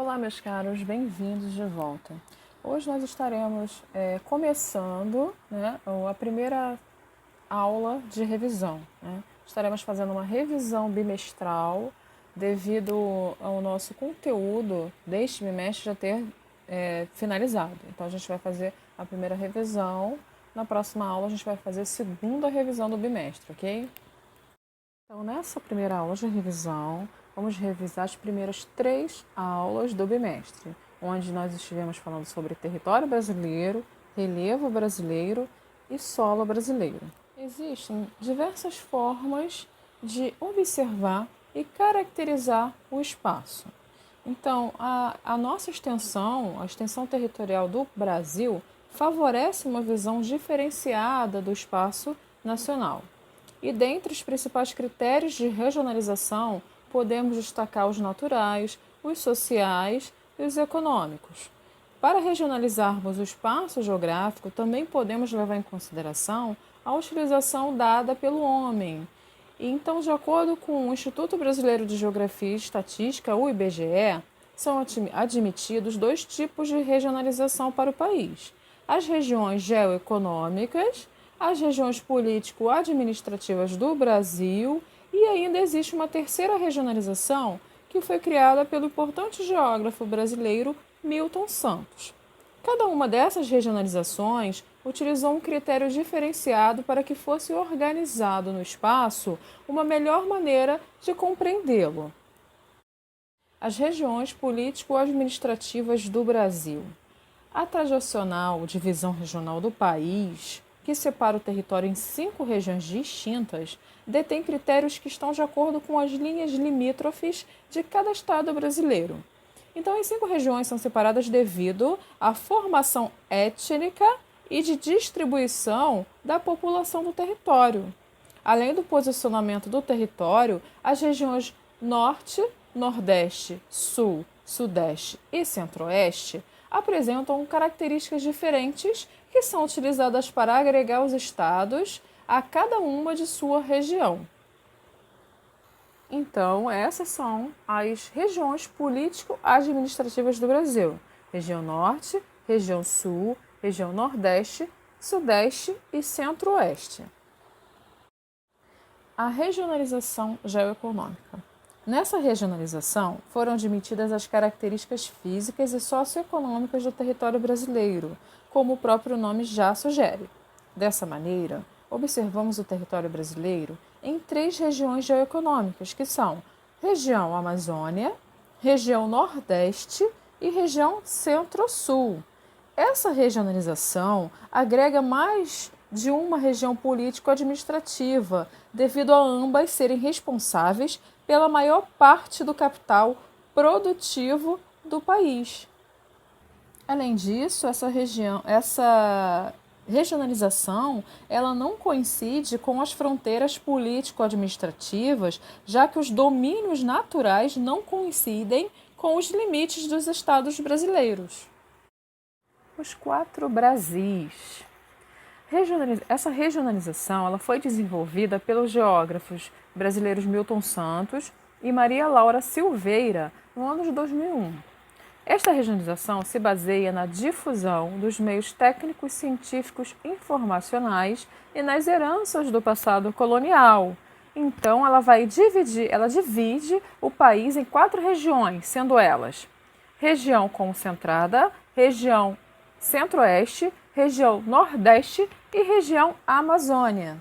Olá, meus caros, bem-vindos de volta. Hoje nós estaremos começando a primeira aula de revisão. Estaremos fazendo uma revisão bimestral devido ao nosso conteúdo deste bimestre já ter finalizado. Então a gente vai fazer a primeira revisão, na próxima aula a gente vai fazer a segunda revisão do bimestre, ok? Então nessa primeira aula de revisão, vamos revisar as primeiras 3 aulas do bimestre, onde nós estivemos falando sobre território brasileiro, relevo brasileiro e solo brasileiro. Existem diversas formas de observar e caracterizar o espaço. Então, a nossa extensão, a extensão territorial do Brasil, favorece uma visão diferenciada do espaço nacional. E dentre os principais critérios de regionalização, podemos destacar os naturais, os sociais e os econômicos. Para regionalizarmos o espaço geográfico, também podemos levar em consideração a utilização dada pelo homem. E então, de acordo com o Instituto Brasileiro de Geografia e Estatística, o IBGE, são admitidos 2 tipos de regionalização para o país: as regiões geoeconômicas, as regiões político-administrativas do Brasil, e ainda existe uma terceira regionalização que foi criada pelo importante geógrafo brasileiro Milton Santos. Cada uma dessas regionalizações utilizou um critério diferenciado para que fosse organizado no espaço uma melhor maneira de compreendê-lo. As regiões político-administrativas do Brasil. A tradicional divisão regional do país, que separa o território em 5 regiões distintas, detém critérios que estão de acordo com as linhas limítrofes de cada estado brasileiro. Então, as 5 regiões são separadas devido à formação étnica e de distribuição da população do território. Além do posicionamento do território, as regiões Norte, Nordeste, Sul, Sudeste e Centro-Oeste apresentam características diferentes que são utilizadas para agregar os estados a cada uma de sua região. Então, essas são as regiões político-administrativas do Brasil: região Norte, região Sul, região Nordeste, Sudeste e Centro-Oeste. A regionalização geoeconômica. Nessa regionalização, foram admitidas as características físicas e socioeconômicas do território brasileiro, como o próprio nome já sugere. Dessa maneira, observamos o território brasileiro em 3 regiões geoeconômicas, que são região Amazônia, região Nordeste e região Centro-Sul. Essa regionalização agrega mais de uma região político-administrativa, devido a ambas serem responsáveis pela maior parte do capital produtivo do país. Além disso, essa regionalização ela não coincide com as fronteiras político-administrativas, já que os domínios naturais não coincidem com os limites dos estados brasileiros. Os 4 Brasis. Essa regionalização ela foi desenvolvida pelos geógrafos brasileiros Milton Santos e Maria Laura Silveira no ano de 2001. Esta regionalização se baseia na difusão dos meios técnicos, científicos, informacionais e nas heranças do passado colonial. Então, ela divide o país em 4 regiões, sendo elas: região concentrada, região Centro-Oeste, região Nordeste e região Amazônia.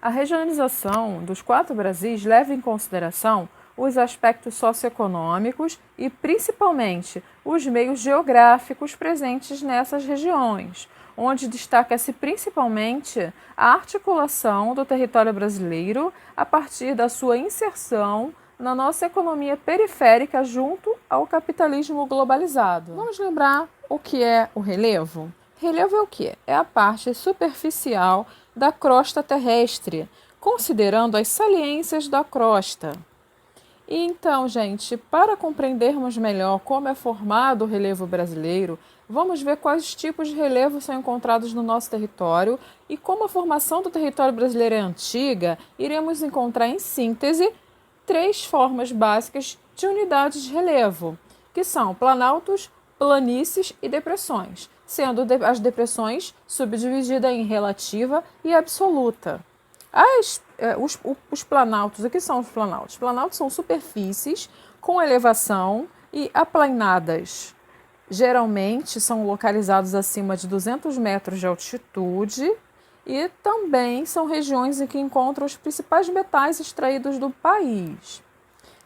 A regionalização dos 4 Brasis leva em consideração os aspectos socioeconômicos e, principalmente, os meios geográficos presentes nessas regiões, onde destaca-se principalmente a articulação do território brasileiro a partir da sua inserção na nossa economia periférica junto ao capitalismo globalizado. Vamos lembrar o que é o relevo? Relevo é o quê? É a parte superficial da crosta terrestre, considerando as saliências da crosta. E então, gente, para compreendermos melhor como é formado o relevo brasileiro, vamos ver quais tipos de relevo são encontrados no nosso território e como a formação do território brasileiro é antiga, iremos encontrar em síntese 3 formas básicas de unidades de relevo, que são planaltos, planícies e depressões, sendo as depressões subdivididas em relativa e absoluta. Os planaltos, o que são os planaltos? Os planaltos são superfícies com elevação e aplainadas. Geralmente são localizados acima de 200 metros de altitude e também são regiões em que encontram os principais metais extraídos do país.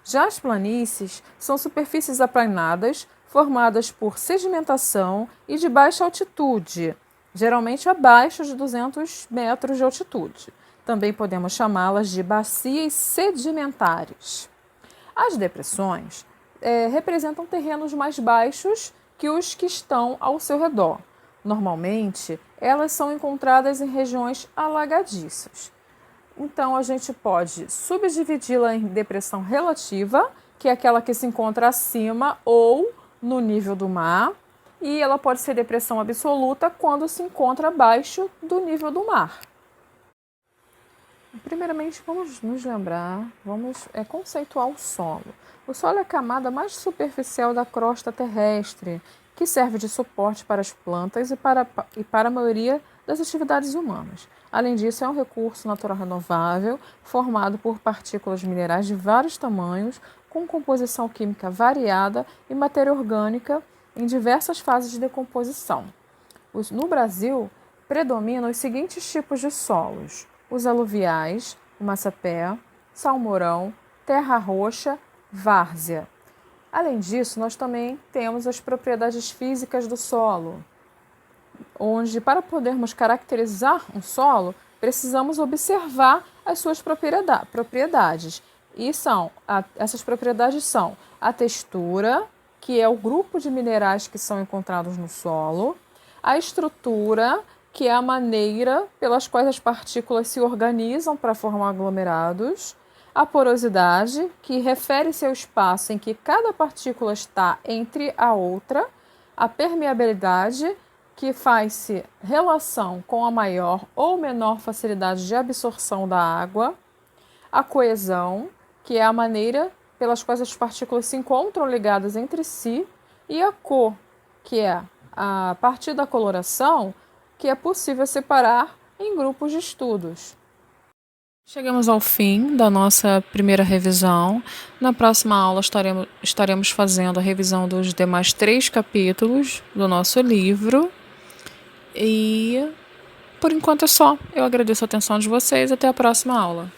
Já as planícies são superfícies aplanadas, formadas por sedimentação e de baixa altitude, geralmente abaixo de 200 metros de altitude. Também podemos chamá-las de bacias sedimentares. As depressões representam terrenos mais baixos que os que estão ao seu redor. Normalmente, elas são encontradas em regiões alagadiças. Então, a gente pode subdividi-la em depressão relativa, que é aquela que se encontra acima ou no nível do mar, e ela pode ser depressão absoluta quando se encontra abaixo do nível do mar. Primeiramente, vamos nos lembrar, vamos conceituar o solo. O solo é a camada mais superficial da crosta terrestre, que serve de suporte para as plantas e para a maioria das atividades humanas. Além disso, é um recurso natural renovável, formado por partículas minerais de vários tamanhos, com composição química variada e matéria orgânica em diversas fases de decomposição. No Brasil, predominam os seguintes tipos de solos: os aluviais, o massapé, salmourão, terra roxa, várzea. Além disso, nós também temos as propriedades físicas do solo, onde, para podermos caracterizar um solo, precisamos observar as suas propriedades. E essas propriedades são a textura, que é o grupo de minerais que são encontrados no solo, a estrutura, que é a maneira pelas quais as partículas se organizam para formar aglomerados, a porosidade, que refere-se ao espaço em que cada partícula está entre a outra, a permeabilidade, que faz-se relação com a maior ou menor facilidade de absorção da água, a coesão, que é a maneira pelas quais as partículas se encontram ligadas entre si, e a cor, que é a partir da coloração, que é possível separar em grupos de estudos. Chegamos ao fim da nossa primeira revisão. Na próxima aula estaremos fazendo a revisão dos demais 3 capítulos do nosso livro. E por enquanto é só. Eu agradeço a atenção de vocês. Até a próxima aula.